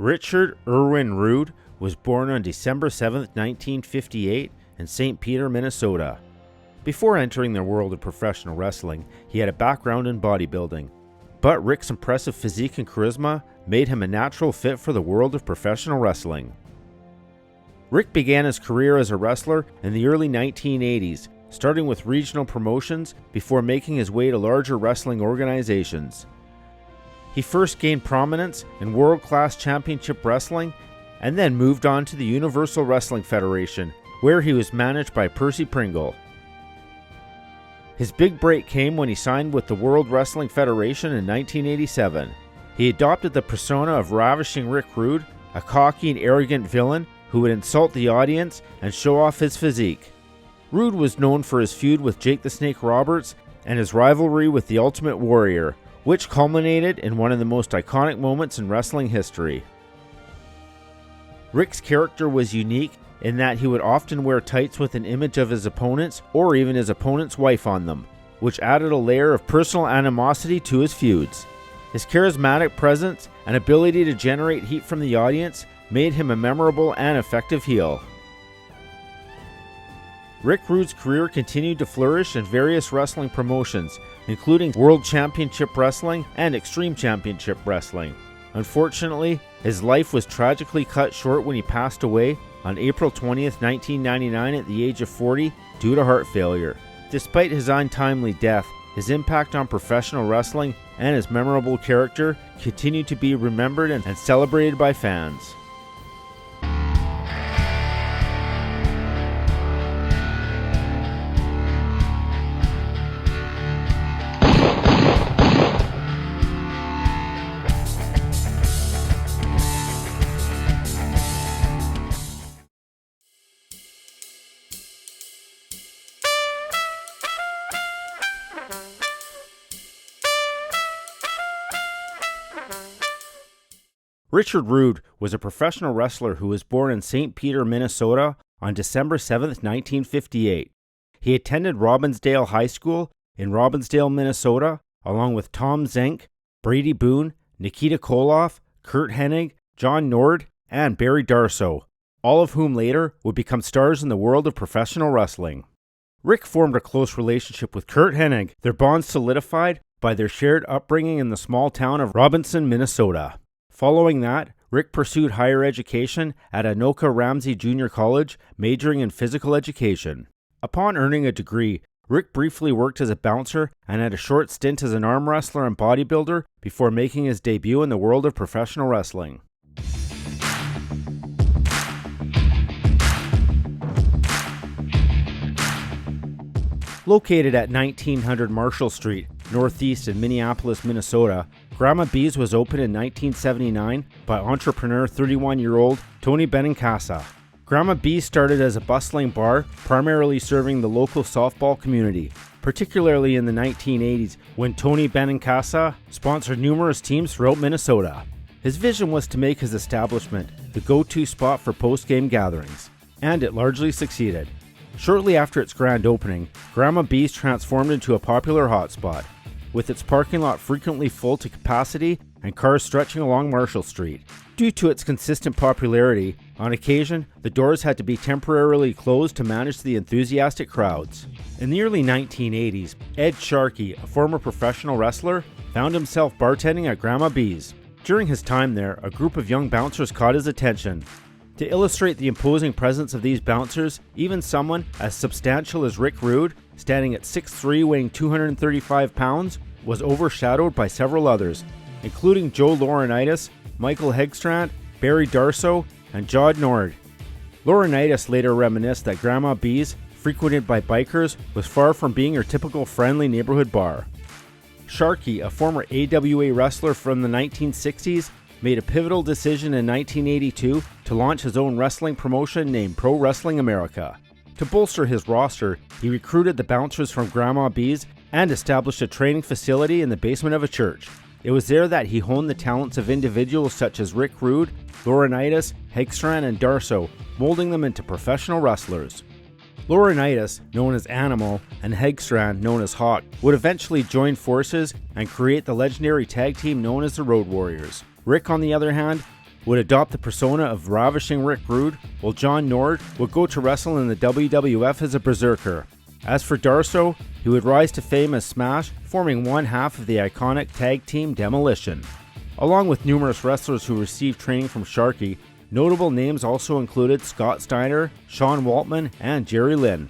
Richard Irwin Rude was born on December 7, 1958 in St. Peter, Minnesota. Before entering the world of professional wrestling, he had a background in bodybuilding. But Rick's impressive physique and charisma made him a natural fit for the world of professional wrestling. Rick began his career as a wrestler in the early 1980s, starting with regional promotions before making his way to larger wrestling organizations. He first gained prominence in World-Class Championship Wrestling and then moved on to the Universal Wrestling Federation, where he was managed by Percy Pringle. His big break came when he signed with the World Wrestling Federation in 1987. He adopted the persona of Ravishing Rick Rude, a cocky and arrogant villain who would insult the audience and show off his physique. Rude was known for his feud with Jake the Snake Roberts and his rivalry with the Ultimate Warrior, which culminated in one of the most iconic moments in wrestling history. Rick's character was unique in that he would often wear tights with an image of his opponent's or even his opponent's wife on them, which added a layer of personal animosity to his feuds. His charismatic presence and ability to generate heat from the audience made him a memorable and effective heel. Rick Rude's career continued to flourish in various wrestling promotions, including World Championship Wrestling and Extreme Championship Wrestling. Unfortunately, his life was tragically cut short when he passed away on April 20th, 1999 at the age of 40 due to heart failure. Despite his untimely death, his impact on professional wrestling and his memorable character continue to be remembered and celebrated by fans. Richard Rude was a professional wrestler who was born in St. Peter, Minnesota on December 7, 1958. He attended Robbinsdale High School in Robbinsdale, Minnesota, along with Tom Zenk, Brady Boone, Nikita Koloff, Kurt Hennig, John Nord, and Barry Darsow, all of whom later would become stars in the world of professional wrestling. Rick formed a close relationship with Kurt Hennig, their bond solidified by their shared upbringing in the small town of Robinson, Minnesota. Following that, Rick pursued higher education at Anoka Ramsey Junior College, majoring in physical education. Upon earning a degree, Rick briefly worked as a bouncer and had a short stint as an arm wrestler and bodybuilder before making his debut in the world of professional wrestling. Located at 1900 Marshall Street, northeast in Minneapolis, Minnesota, Grandma B's was opened in 1979 by entrepreneur 31-year-old Tony Benincasa. Grandma B's started as a bustling bar, primarily serving the local softball community, particularly in the 1980s when Tony Benincasa sponsored numerous teams throughout Minnesota. His vision was to make his establishment the go-to spot for post-game gatherings, and it largely succeeded. Shortly after its grand opening, Grandma B's transformed into a popular hotspot, with its parking lot frequently full to capacity and cars stretching along Marshall Street. Due to its consistent popularity, on occasion, the doors had to be temporarily closed to manage the enthusiastic crowds. In the early 1980s, Ed Sharkey, a former professional wrestler, found himself bartending at Grandma B's. During his time there, a group of young bouncers caught his attention. To illustrate the imposing presence of these bouncers, even someone as substantial as Rick Rude, standing at 6'3", weighing 235 pounds, was overshadowed by several others, including Joe Laurinaitis, Michael Hegstrand, Barry Darsow, and John Nord. Laurinaitis later reminisced that Grandma B's, frequented by bikers, was far from being your typical friendly neighborhood bar. Sharkey, a former AWA wrestler from the 1960s, made a pivotal decision in 1982 to launch his own wrestling promotion named Pro Wrestling America. To bolster his roster, he recruited the bouncers from Grandma B's and established a training facility in the basement of a church. It was there that he honed the talents of individuals such as Rick Rude, Laurinaitis, Hegstrand, and Darsow, molding them into professional wrestlers. Laurinaitis, known as Animal, and Hegstrand, known as Hawk, would eventually join forces and create the legendary tag team known as the Road Warriors. Rick, on the other hand, would adopt the persona of ravishing Rick Rude, while John Nord would go to wrestle in the WWF as a berserker. As for Darsow, he would rise to fame as Smash, forming one half of the iconic tag team Demolition. Along with numerous wrestlers who received training from Sharkey, notable names also included Scott Steiner, Sean Waltman, and Jerry Lynn.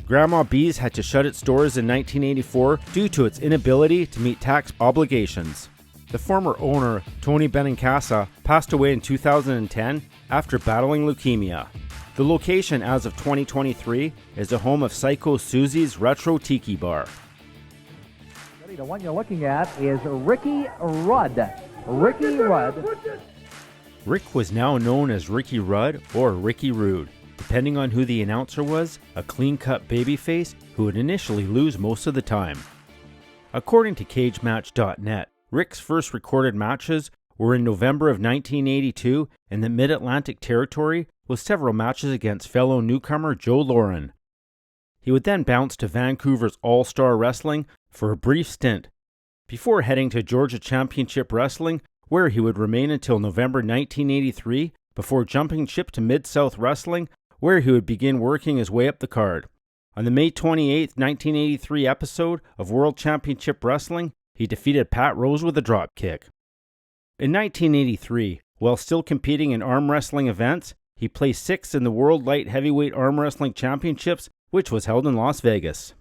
Grandma B's had to shut its doors in 1984 due to its inability to meet tax obligations. The former owner, Tony Benincasa, passed away in 2010 after battling leukemia. The location as of 2023 is the home of Psycho Susie's Retro Tiki Bar. The one you're looking at is Ricky Rudd. Ricky Rudd. Rick was now known as Ricky Rudd or Ricky Rude, depending on who the announcer was, a clean-cut babyface who would initially lose most of the time. According to CageMatch.net, Rick's first recorded matches were in November of 1982 in the Mid-Atlantic Territory with several matches against fellow newcomer Joe Lauren. He would then bounce to Vancouver's All-Star Wrestling for a brief stint, before heading to Georgia Championship Wrestling, where he would remain until November 1983 before jumping ship to Mid-South Wrestling, where he would begin working his way up the card. On the May 28, 1983 episode of World Championship Wrestling, he defeated Pat Rose with a dropkick. In 1983, while still competing in arm wrestling events, he placed 6th in the World Light Heavyweight Arm Wrestling Championships, which was held in Las Vegas.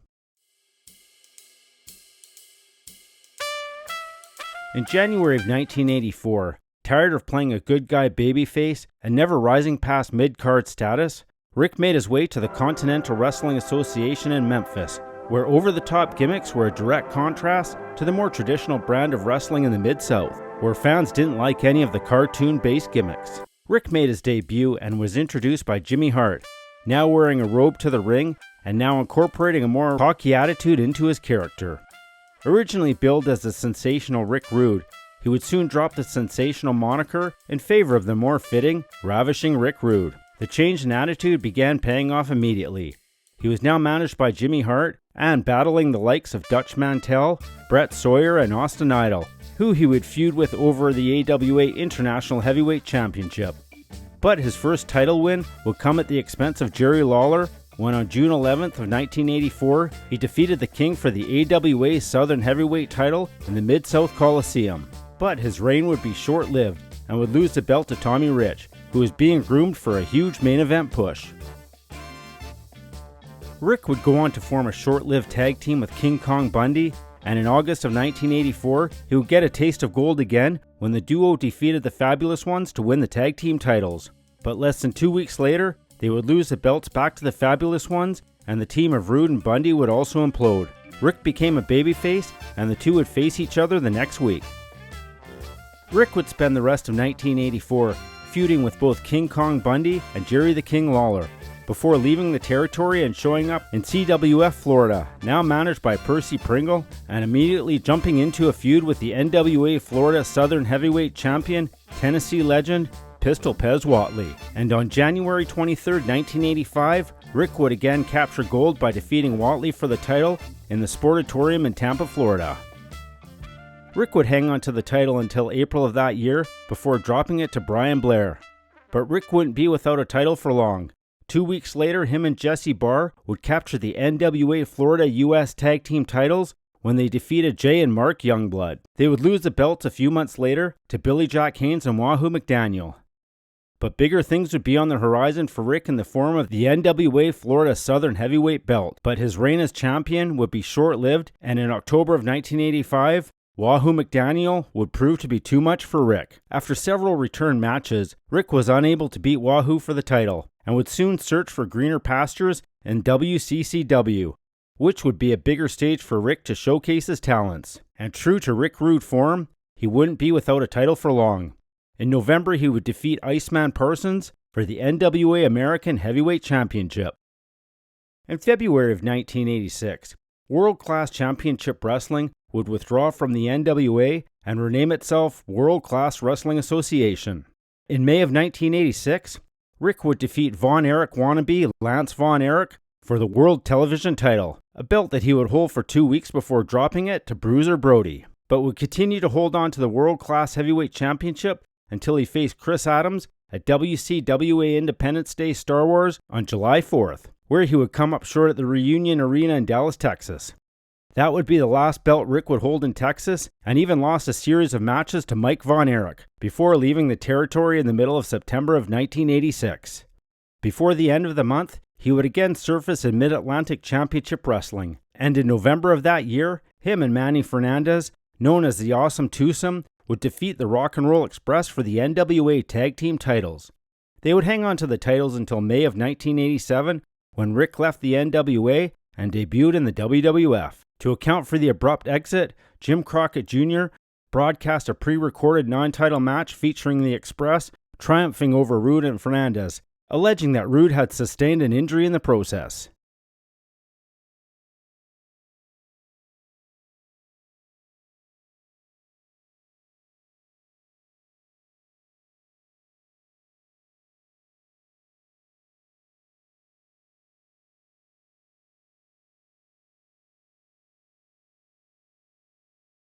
In January of 1984, tired of playing a good guy babyface and never rising past mid-card status, Rick made his way to the Continental Wrestling Association in Memphis, where over-the-top gimmicks were a direct contrast to the more traditional brand of wrestling in the Mid-South, where fans didn't like any of the cartoon-based gimmicks. Rick made his debut and was introduced by Jimmy Hart, now wearing a robe to the ring and now incorporating a more cocky attitude into his character. Originally billed as the sensational Rick Rude, he would soon drop the sensational moniker in favor of the more fitting, ravishing Rick Rude. The change in attitude began paying off immediately. He was now managed by Jimmy Hart and battling the likes of Dutch Mantell, Brett Sawyer, and Austin Idol, who he would feud with over the AWA International Heavyweight Championship. But his first title win would come at the expense of Jerry Lawler when on June 11th of 1984, he defeated the King for the AWA Southern Heavyweight title in the Mid-South Coliseum. But his reign would be short-lived and would lose the belt to Tommy Rich, who was being groomed for a huge main event push. Rick would go on to form a short-lived tag team with King Kong Bundy, and in August of 1984, he would get a taste of gold again when the duo defeated the Fabulous Ones to win the tag team titles. But less than 2 weeks later, they would lose the belts back to the Fabulous Ones, and the team of Rude and Bundy would also implode. Rick became a babyface, and the two would face each other the next week. Rick would spend the rest of 1984 feuding with both King Kong Bundy and Jerry the King Lawler, before leaving the territory and showing up in CWF Florida, now managed by Percy Pringle, and immediately jumping into a feud with the NWA Florida Southern Heavyweight Champion, Tennessee legend, Pistol Pez Whatley. And on January 23, 1985, Rick would again capture gold by defeating Whatley for the title in the Sportatorium in Tampa, Florida. Rick would hang on to the title until April of that year before dropping it to Brian Blair. But Rick wouldn't be without a title for long. 2 weeks later, him and Jesse Barr would capture the NWA Florida US Tag Team titles when they defeated Jay and Mark Youngblood. They would lose the belts a few months later to Billy Jack Haynes and Wahoo McDaniel. But bigger things would be on the horizon for Rick in the form of the NWA Florida Southern Heavyweight belt. But his reign as champion would be short-lived, and in October of 1985, Wahoo McDaniel would prove to be too much for Rick. After several return matches, Rick was unable to beat Wahoo for the title, and would soon search for greener pastures in WCCW, which would be a bigger stage for Rick to showcase his talents. And true to Rick Rude form, he wouldn't be without a title for long. In November, he would defeat Iceman Parsons for the NWA American Heavyweight Championship. In February of 1986, World Class Championship Wrestling would withdraw from the NWA and rename itself World Class Wrestling Association. In May of 1986, Rick would defeat Von Erich wannabe Lance Von Erich for the World Television title, a belt that he would hold for 2 weeks before dropping it to Bruiser Brody, but would continue to hold on to the World Class Heavyweight Championship until he faced Chris Adams at WCWA Independence Day Star Wars on July 4th, where he would come up short at the Reunion Arena in Dallas, Texas. That would be the last belt Rick would hold in Texas, and even lost a series of matches to Mike Von Erich before leaving the territory in the middle of September of 1986. Before the end of the month, he would again surface in Mid-Atlantic Championship Wrestling, and in November of that year, him and Manny Fernandez, known as the Awesome Twosome, would defeat the Rock and Roll Express for the NWA Tag Team titles. They would hang on to the titles until May of 1987, when Rick left the NWA and debuted in the WWF. To account for the abrupt exit, Jim Crockett Jr. broadcast a pre-recorded non-title match featuring the Express triumphing over Rude and Fernandez, alleging that Rude had sustained an injury in the process.